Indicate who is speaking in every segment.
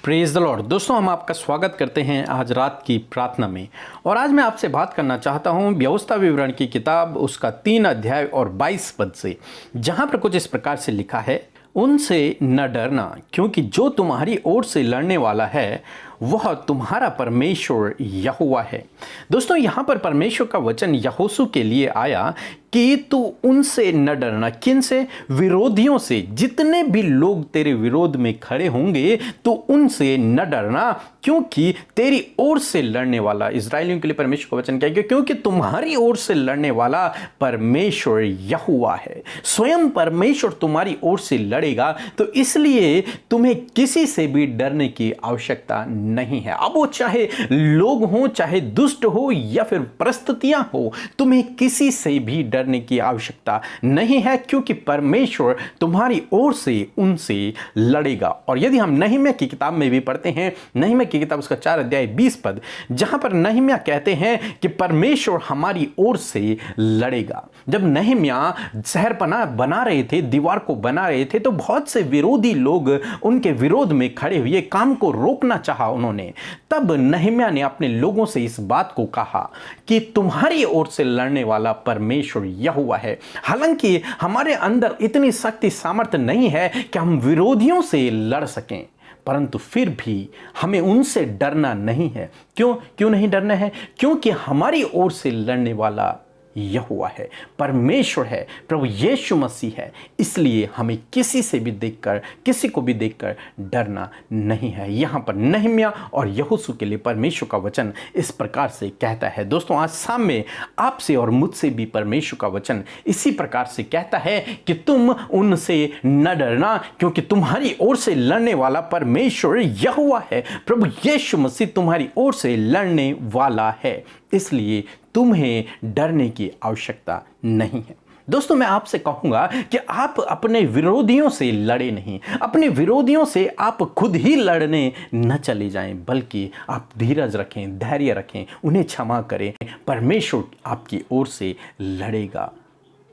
Speaker 1: Praise the Lord. दोस्तों, हम आपका स्वागत करते हैं आज रात की प्रार्थना में। और आज मैं आपसे बात करना चाहता हूं व्यवस्था विवरण की किताब उसका 3 अध्याय और 22 पद से, जहां पर कुछ इस प्रकार से लिखा है, उनसे न डरना, क्योंकि जो तुम्हारी ओर से लड़ने वाला है वह तुम्हारा परमेश्वर यहोवा है। दोस्तों, यहाँ पर परमेश्वर का वचन यहोशू के लिए आया कि तू उनसे न डरना। किन से? विरोधियों से। जितने भी लोग तेरे विरोध में खड़े होंगे तो उनसे न डरना, क्योंकि तेरी ओर से लड़ने वाला, इस्राएलियों के लिए परमेश्वर का वचन क्या है, क्योंकि तुम्हारी ओर से लड़ने वाला परमेश्वर यहोवा है। स्वयं परमेश्वर तुम्हारी ओर से लड़ेगा, तो इसलिए तुम्हें किसी से भी डरने की आवश्यकता नहीं है। अब वो चाहे लोग हों, चाहे दुष्ट हो या फिर परिस्थितियां हो, तुम्हें किसी से भी डरने की आवश्यकता नहीं है, क्योंकि परमेश्वर तुम्हारी ओर से उनसे लड़ेगा। और यदि हम नहम्याह की किताब में भी पढ़ते हैं, नहम्याह की किताब उसका 4 अध्याय 20 पद, जहां पर नहम्याह कहते हैं कि परमेश्वर हमारी ओर से लड़ेगा। जब नहम्याह शहरपनाह बना रहे थे, दीवार को बना रहे थे, तो बहुत से विरोधी लोग उनके विरोध में खड़े हुए, काम को रोकना चाहा उन्होंने। तब नहम्याह ने अपने लोगों से इस बात को कहा कि तुम्हारी ओर से लड़ने वाला परमेश्वर यहोवा है। हालांकि हमारे अंदर इतनी शक्ति सामर्थ्य नहीं है कि हम विरोधियों से लड़ सकें, परंतु फिर भी हमें उनसे डरना नहीं है। क्यों नहीं डरना है? क्योंकि हमारी ओर से लड़ने वाला यहोवा है, परमेश्वर है, प्रभु यीशु मसीह है। इसलिए हमें किसी से भी देखकर, किसी को भी देखकर डरना नहीं है। यहाँ पर नहम्याह और यहोशू के लिए परमेश्वर का वचन इस प्रकार से कहता है। दोस्तों, आज शाम में आपसे और मुझसे भी परमेश्वर का वचन इसी प्रकार से कहता है कि तुम उनसे न डरना, क्योंकि तुम्हारी ओर से लड़ने वाला परमेश्वर यहोवा है। प्रभु यीशु मसीह तुम्हारी ओर से लड़ने वाला है, इसलिए तुम्हें डरने की आवश्यकता नहीं है। दोस्तों, मैं आपसे कहूंगा कि आप अपने विरोधियों से लड़े नहीं, अपने विरोधियों से आप खुद ही लड़ने न चले जाएं, बल्कि आप धीरज रखें, धैर्य रखें, उन्हें क्षमा करें। परमेश्वर आपकी ओर से लड़ेगा,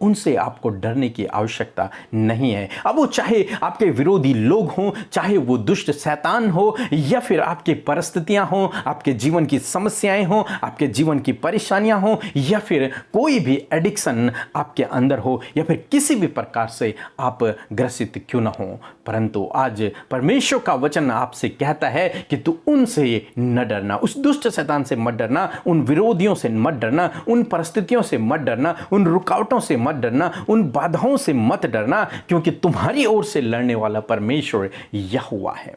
Speaker 1: उनसे आपको डरने की आवश्यकता नहीं है। अब वो चाहे आपके विरोधी लोग हों, चाहे वो दुष्ट शैतान हो, या फिर आपकी परिस्थितियां हों, आपके जीवन की समस्याएं हों, आपके जीवन की परेशानियां हों, या फिर कोई भी एडिक्शन आपके अंदर हो, या फिर किसी भी प्रकार से आप ग्रसित क्यों ना हो, परंतु आज परमेश्वर का वचन आपसे कहता है कि तू उनसे न डरना, उस दुष्ट शैतान से मत डरना, उन विरोधियों से मत डरना, उन परिस्थितियों से मत डरना, उन रुकावटों से मत डरना, उन बाधाओं से मत डरना, क्योंकि तुम्हारी ओर से लड़ने वाला परमेश्वर यहोवा है।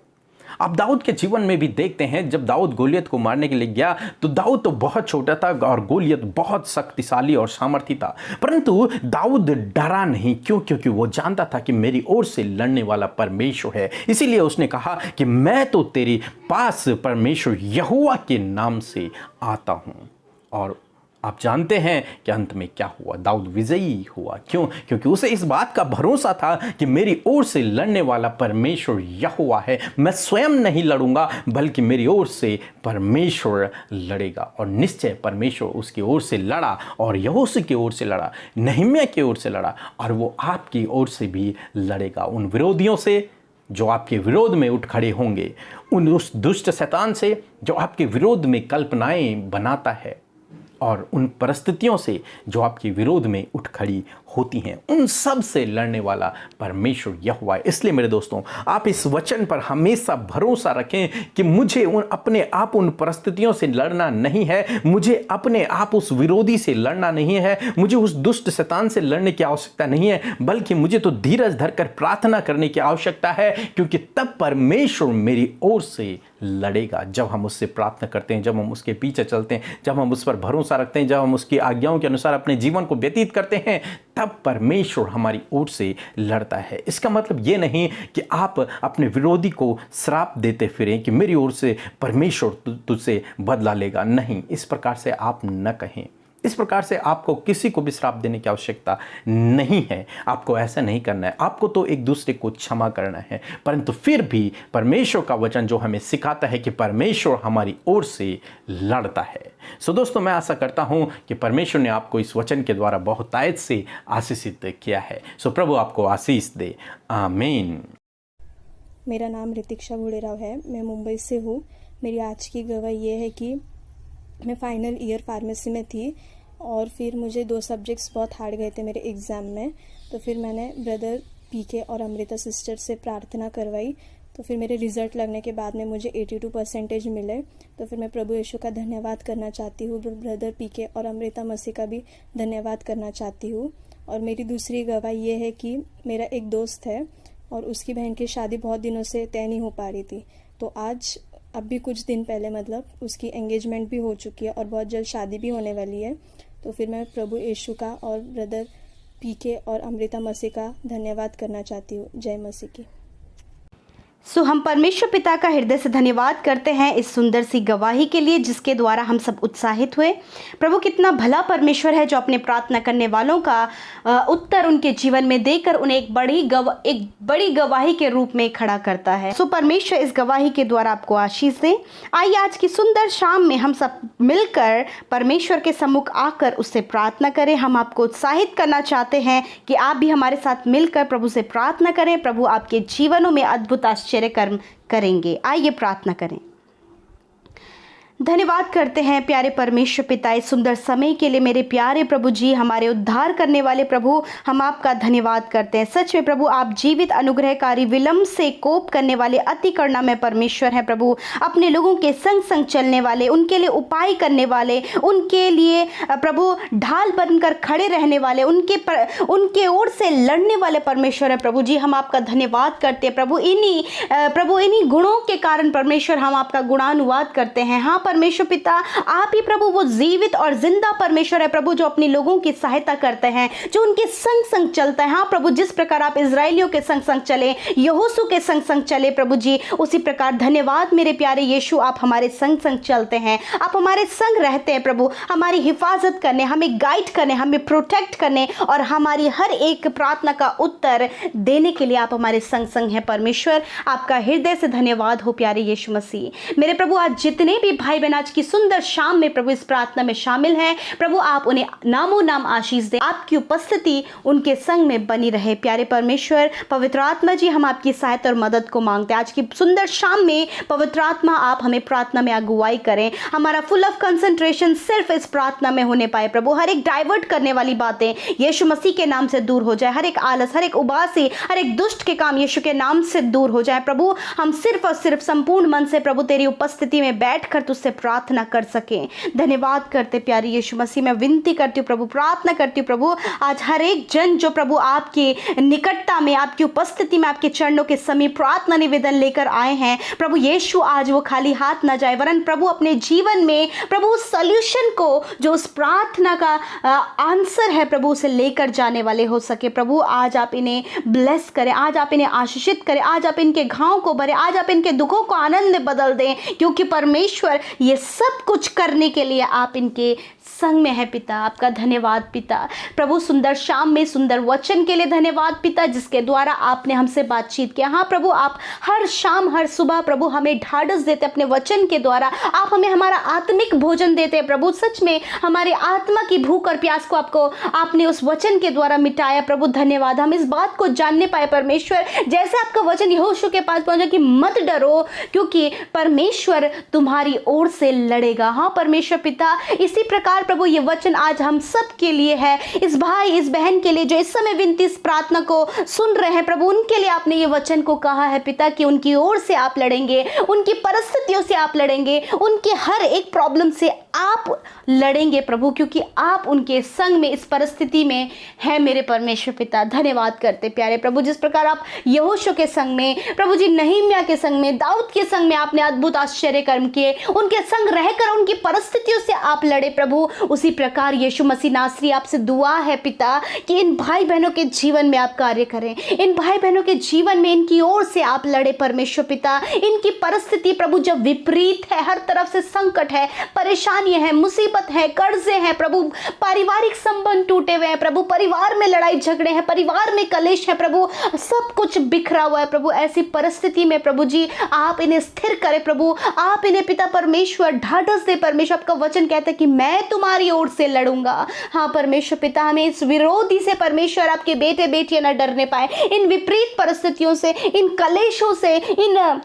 Speaker 1: आप दाऊद के जीवन में भी देखते हैं, जब दाऊद गोलियत को मारने के लिए गया तो दाऊद तो बहुत छोटा था और गोलियत बहुत शक्तिशाली और सामर्थी था, परंतु दाऊद डरा नहीं। क्योंकि वो जानता था कि मेरी ओर से लड़ने वाला परमेश्वर है। इसीलिए उसने कहा कि मैं तो तेरे पास परमेश्वर यहोवा के नाम से आता हूं। और आप जानते हैं कि अंत में क्या हुआ? दाऊद विजयी हुआ। क्योंकि उसे इस बात का भरोसा था कि मेरी ओर से लड़ने वाला परमेश्वर यहोवा है। मैं स्वयं नहीं लड़ूंगा, बल्कि मेरी ओर से परमेश्वर लड़ेगा। और निश्चय परमेश्वर उसकी ओर से लड़ा, और यहोशू की ओर से लड़ा, नहम्याह की ओर से लड़ा, और वो आपकी ओर से भी लड़ेगा। उन विरोधियों से जो आपके विरोध में उठ खड़े होंगे, उस दुष्ट शैतान से जो आपके विरोध में कल्पनाएं बनाता है, और उन परिस्थितियों से जो आपके विरोध में उठ खड़ी होती हैं, उन सब से लड़ने वाला परमेश्वर यहोवा है। इसलिए मेरे दोस्तों, आप इस वचन पर हमेशा भरोसा रखें कि मुझे अपने आप उन परिस्थितियों से लड़ना नहीं है, मुझे अपने आप उस विरोधी से लड़ना नहीं है, मुझे उस दुष्ट शैतान से लड़ने की आवश्यकता नहीं है, बल्कि मुझे तो धीरज धरकर प्रार्थना करने की आवश्यकता है, क्योंकि तब परमेश्वर मेरी ओर से लड़ेगा। जब हम उससे प्रार्थना करते हैं, जब हम उसके पीछे चलते हैं, जब हम उस पर भरोसा रखते हैं, जब हम उसकी आज्ञाओं के अनुसार अपने जीवन को व्यतीत करते हैं, तब परमेश्वर हमारी ओर से लड़ता है। इसका मतलब ये नहीं कि आप अपने विरोधी को श्राप देते फिरें कि मेरी ओर से परमेश्वर तुझसे बदला लेगा। नहीं, इस प्रकार से आप न कहें। इस प्रकार से आपको किसी को भी श्राप देने की आवश्यकता नहीं है। आपको ऐसा नहीं करना है। आपको तो एक दूसरे को क्षमा करना है। परंतु फिर भी परमेश्वर का वचन जो हमें सिखाता है कि परमेश्वर हमारी ओर से लड़ता है। सो दोस्तों, मैं आशा करता हूं कि परमेश्वर ने आपको इस वचन के द्वारा बहुतायत से आशीषित किया है। सो प्रभु आपको आशीष दे। आमीन।
Speaker 2: मेरा नाम ऋतिक्षा भूडेराव है, मैं मुंबई से हूँ। मेरी आज की गवाही ये है कि मैं फाइनल ईयर फार्मेसी में थी और फिर मुझे 2 सब्जेक्ट्स बहुत हार्ड गए थे मेरे एग्ज़ाम में। तो फिर मैंने ब्रदर पीके और अमृता सिस्टर से प्रार्थना करवाई। तो फिर मेरे रिज़ल्ट लगने के बाद में मुझे 82% मिले। तो फिर मैं प्रभु यीशु का धन्यवाद करना चाहती हूँ, ब्रदर पीके और अमृता मसीह का भी धन्यवाद करना चाहती हूँ। और मेरी दूसरी गवाही ये है कि मेरा एक दोस्त है और उसकी बहन की शादी बहुत दिनों से तय नहीं हो पा रही थी। तो आज अभी कुछ दिन पहले मतलब उसकी एंगेजमेंट भी हो चुकी है और बहुत जल्द शादी भी होने वाली है। तो फिर मैं प्रभु यीशु का और ब्रदर पीके और अमृता मसीह का धन्यवाद करना चाहती हूँ। जय मसीह की।
Speaker 3: हम परमेश्वर पिता का हृदय से धन्यवाद करते हैं इस सुंदर सी गवाही के लिए जिसके द्वारा हम सब उत्साहित हुए। प्रभु कितना भला परमेश्वर है जो अपने प्रार्थना करने वालों का उत्तर उनके जीवन में देकर उन्हें एक बड़ी गवाही के रूप में खड़ा करता है। परमेश्वर इस गवाही के द्वारा आपको आशीष दे। आइए आज की सुंदर शाम में हम सब मिलकर परमेश्वर के सम्मुख आकर उससे प्रार्थना करें। हम आपको उत्साहित करना चाहते हैं कि आप भी हमारे साथ मिलकर प्रभु से प्रार्थना करें। प्रभु आपके जीवनों में अद्भुत आश्चर्य कर्म करेंगे। आइए प्रार्थना करें। धन्यवाद करते हैं प्यारे परमेश्वर पिता इस सुंदर समय के लिए। मेरे प्यारे प्रभु जी, हमारे उद्धार करने वाले प्रभु, हम आपका धन्यवाद करते हैं। सच में प्रभु आप जीवित, अनुग्रहकारी, विलंब से कोप करने वाले, अति करुणामय परमेश्वर हैं प्रभु। अपने लोगों के संग संग चलने वाले, उनके लिए उपाय करने वाले, उनके लिए प्रभु ढाल बनकर खड़े रहने वाले, उनके ओर से लड़ने वाले परमेश्वर है प्रभु जी। हम आपका धन्यवाद करते हैं प्रभु। इन्हीं गुणों के कारण परमेश्वर हम आपका गुणानुवाद करते हैं। हाँ परमेश्वर पिता, आप ही प्रभु वो जीवित और जिंदा परमेश्वर है प्रभु, जो अपने लोगों की सहायता करते हैं, जो उनके संग संग चलता है। हाँ प्रभु, जिस प्रकार आप इजराइलियों के संग संग चले, यहोशू के संग संग चले प्रभु जी, उसी प्रकार धन्यवाद मेरे प्यारे यीशु, आप हमारे संग संग चलते हैं, आप हमारे संग रहते हैं प्रभु, हमारी हिफाजत करने, हमें गाइड करने, हमें प्रोटेक्ट करने और हमारी हर एक प्रार्थना का उत्तर देने के लिए आप हमारे संग संग हैं परमेश्वर। आपका हृदय से धन्यवाद हो प्यारे यीशु मसीह। मेरे प्रभु, आज जितने भी भाई बहन आज की सुंदर शाम में प्रभु इस प्रार्थना में शामिल हैं, प्रभु आप उन्हें नामों नाम आशीष दें, आपकी उपस्थिति उनके संग में बनी रहे। प्यारे परमेश्वर, पवित्र आत्मा जी, हम आपकी सहायता और मदद को मांगते हैं। आज की सुंदर शाम में पवित्र आत्मा आप हमें प्रार्थना में अगुवाई करें। हमारा फुल ऑफ कंसंट्रेशन सिर्फ इस प्रार्थना में होने पाए प्रभु। हर एक डाइवर्ट करने वाली बातें यीशु मसीह के नाम से दूर हो जाए। हर एक आलस, हर एक उबासी, हर एक दुष्ट के काम यीशु के नाम से दूर हो जाए प्रभु। हम सिर्फ और सिर्फ संपूर्ण मन से प्रभु तेरी उपस्थिति में बैठकर तुझसे प्रार्थना कर सकें। धन्यवाद करते प्यारे यीशु मसीह। मैं विनती करती हूँ प्रभु, प्रार्थना करती हूँ प्रभु, आज हर एक जन जो प्रभु आपकी निकटता में, आपकी उपस्थिति में, आपके चरणों के समीप प्रार्थना निवेदन लेकर आए हैं प्रभु यीशु, आज वो खाली हाथ न जाए, वरन प्रभु अपने जीवन में प्रभु उस सॉल्यूशन को, जो उस प्रार्थना का आंसर है प्रभु, उसे लेकर जाने वाले हो सके प्रभु। आज आप इन्हें ब्लेस करें, आज आप इन्हें आशीषित करें, आज आप इनके घाव को भरें, आज आप इनके दुखों को आनंद में बदल दें, क्योंकि परमेश्वर ये सब कुछ करने के लिए आप इनके संग में है पिता। आपका धन्यवाद पिता। प्रभु सुंदर शाम में सुंदर वचन के लिए धन्यवाद पिता, जिसके द्वारा आपने हमसे बातचीत किया। हाँ प्रभु, आप हर शाम हर सुबह प्रभु हमें ढाढ़स देते अपने वचन के द्वारा, आप हमें हमारा आत्मिक भोजन देते हैं प्रभु। सच में हमारे आत्मा की भूख और प्यास को आपने उस वचन के द्वारा मिटाया प्रभु। धन्यवाद। हम इस बात को जानने पाए परमेश्वर, जैसे आपका वचन यहोशू के पास पहुंचा कि मत डरो, क्योंकि परमेश्वर तुम्हारी ओर से लड़ेगा। हाँ परमेश्वर पिता, इसी प्रकार प्रभु ये वचन आज हम सब के लिए है, इस भाई इस बहन के लिए जो इस समय विनती इस प्रार्थना को सुन रहे हैं प्रभु, उनके लिए आपने ये वचन को कहा है पिता कि उनकी ओर से आप लड़ेंगे, उनकी परिस्थितियों से आप लड़ेंगे, उनके हर एक प्रॉब्लम से आप लड़ेंगे प्रभु, क्योंकि आप उनके संग में इस परिस्थिति में है मेरे परमेश्वर पिता। धन्यवाद करते प्यारे प्रभु, जिस प्रकार आप यहोशू के संग में प्रभु जी, नहीमिया के संग में, दाऊद के संग में आपने अद्भुत आश्चर्य कर्म किए, उनके संग रहकर उनकी परिस्थितियों से आप लड़े प्रभु, उसी प्रकार यीशु मसीह नासरी आपसे दुआ है पिता कि इन भाई बहनों के जीवन में आप कार्य करें, इन भाई बहनों के जीवन में इनकी ओर से आप लड़े परमेश्वर पिता। इनकी परिस्थिति प्रभु जब विपरीत है, हर तरफ से संकट है, परेशानी परेशानियां हैं, मुसीबत है, कर्जे हैं प्रभु, पारिवारिक संबंध टूटे हुए हैं प्रभु, परिवार में लड़ाई झगड़े हैं, परिवार में कलेश है प्रभु, सब कुछ बिखरा हुआ है प्रभु। ऐसी परिस्थिति में प्रभु जी आप इन्हें स्थिर करें प्रभु, आप इन्हें पिता परमेश्वर ढाढ़स दे परमेश्वर। आपका वचन कहता है कि मैं तुम्हारी ओर से लड़ूंगा। हाँ परमेश्वर पिता, हमें इस विरोधी से परमेश्वर आपके बेटे बेटियां न डरने पाए, इन विपरीत परिस्थितियों से, इन कलेशों से, इन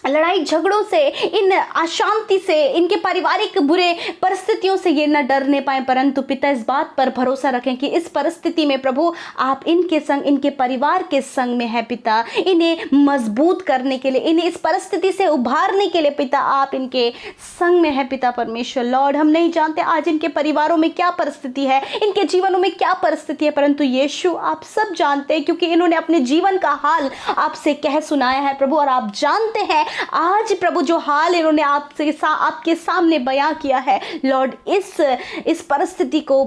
Speaker 3: लड़ाई झगड़ों से, इन अशांति से, इनके पारिवारिक बुरे परिस्थितियों से ये न डरने पाए, परंतु पिता इस बात पर भरोसा रखें कि इस परिस्थिति में प्रभु आप इनके संग, इनके परिवार के संग में है पिता। इन्हें मजबूत करने के लिए, इन्हें इस परिस्थिति से उभारने के लिए पिता आप इनके संग में है पिता परमेश्वर। लॉर्ड, हम नहीं जानते आज इनके परिवारों में क्या परिस्थिति है, इनके जीवनों में क्या परिस्थिति है, परंतु यीशु आप सब जानते हैं, क्योंकि इन्होंने अपने जीवन का हाल आपसे कह सुनाया है प्रभु। और आप जानते हैं आज प्रभु जो हाल इन्होंने आपके सामने बयां किया है लॉर्ड, इस परिस्थिति को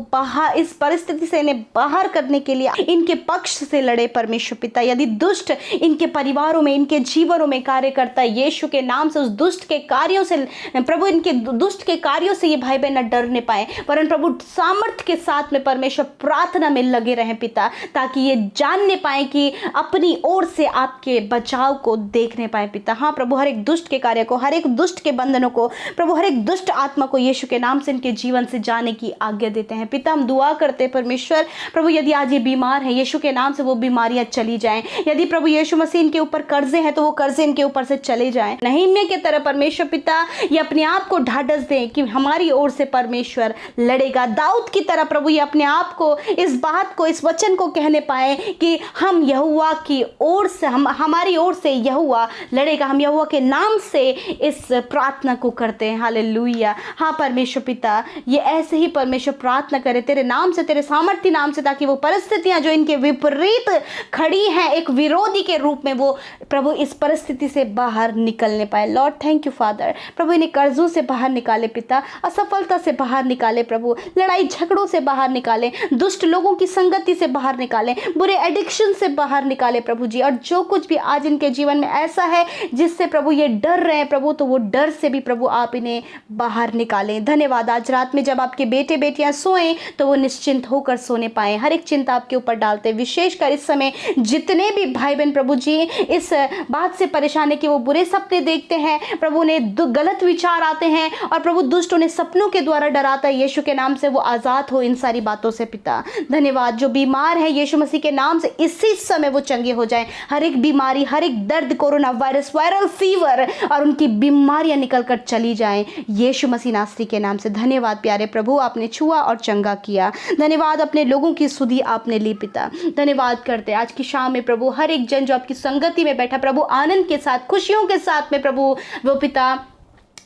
Speaker 3: इस परिस्थिति से इन्हें बाहर करने के लिए इनके पक्ष से लड़े परमेश्वर पिता। यदि दुष्ट इनके परिवारों में, इनके जीवनों में कार्य करता है, यीशु के नाम से उस दुष्ट के कार्यों से प्रभु, इनके दुष्ट के कार्यों से ये भाई बहन न डरने पाए, परंतु प्रभु सामर्थ्य के साथ में परमेश्वर प्रार्थना में लगे रहें पिता, ताकि ये जानने पाए कि अपनी ओर से आपके बचाव को देखने पाए पिता। हाँ प्रभु, हर एक दुष्ट के कार्य को, हर एक दुष्ट के बंधनों को प्रभु, हर एक दुष्ट आत्मा को यीशु के नाम से इनके जीवन से जाने की आज्ञा देते हैं पिता। हम दुआ करते हैं परमेश्वर प्रभु, यदि आज ये बीमार है, यीशु के नाम से वो बीमारियां चली जाएं। यदि प्रभु यीशु मसीह इनके ऊपर कर्जे हैं तो वो कर्जे इनके ऊपर से चले जाएं। नहीम्या की तरह परमेश्वर पिता ये अपने आप को ढाढ़स दें कि हमारी ओर से परमेश्वर लड़ेगा। दाऊद की तरह प्रभु ये अपने आप को, इस बात को, इस वचन को कहने पाए कि हम यहोवा की ओर से, हमारी ओर से यहोवा लड़ेगा। हम यहोवा के नाम से इस प्रार्थना को करते हैं। हालेलुया। हाँ परमेश्वर पिता, ये ऐसे ही परमेश्वर प्रार्थना करे तेरे नाम से, तेरे सामर्थ्य नाम से, ताकि वो परिस्थितियां जो इनके विपरीत खड़ी हैं एक विरोधी के रूप में, वो प्रभु इस परिस्थिति से बाहर निकलने पाए। Lord thank you father. प्रभु इन्हें कर्जों से बाहर निकाले पिता, असफलता से बाहर निकाले प्रभु, लड़ाई झगड़ों से बाहर निकाले, दुष्ट लोगों की संगति से बाहर निकाले, बुरे एडिक्शन से बाहर निकाले प्रभु जी। और जो कुछ भी आज इनके जीवन में ऐसा है जिससे प्रभु ये डर रहे हैं प्रभु, तो वो डर से भी प्रभु आप इन्हें बाहर निकालें। धन्यवाद। आज रात में जब आपके बेटे बेटियां सोएं तो वो निश्चिंत होकर सोने पाए। हर एक चिंता आपके ऊपर डालते, विशेषकर इस समय जितने भी भाई बहन प्रभु जी इस बात से परेशान है कि वो बुरे सपने देखते हैं प्रभु, उन्हें गलत विचार आते हैं और प्रभु दुष्ट उन्हें सपनों के द्वारा डराता है, यीशु के नाम से वो आजाद हो इन सारी बातों से पिता। धन्यवाद। जो बीमार है यीशु मसीह के नाम से इसी समय वो चंगे हो जाएं। हर एक बीमारी, हर एक दर्द, कोरोना वायरस, वायरल फीवर और उनकी बीमारियां निकल कर चली जाएं यीशु मसीह नासरी के नाम से। धन्यवाद प्यारे प्रभु, आपने छुआ और चंगा किया। धन्यवाद, अपने लोगों की सुधि आपने ली पिता। धन्यवाद करते आज की शाम में प्रभु, हर एक जन जो आपकी संगति में बैठा प्रभु, आनंद के साथ, खुशियों के साथ में प्रभु वो पिता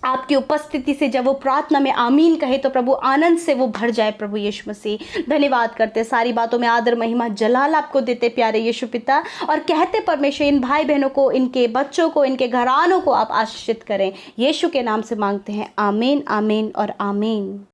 Speaker 3: आपकी उपस्थिति से जब वो प्रार्थना में आमीन कहे तो प्रभु आनंद से वो भर जाए प्रभु यीशु मसीह। धन्यवाद करते, सारी बातों में आदर महिमा जलाल आपको देते प्यारे यीशु पिता, और कहते परमेश्वर इन भाई बहनों को, इनके बच्चों को, इनके घरानों को आप आशीषित करें। यीशु के नाम से मांगते हैं, आमीन, आमीन और आमीन।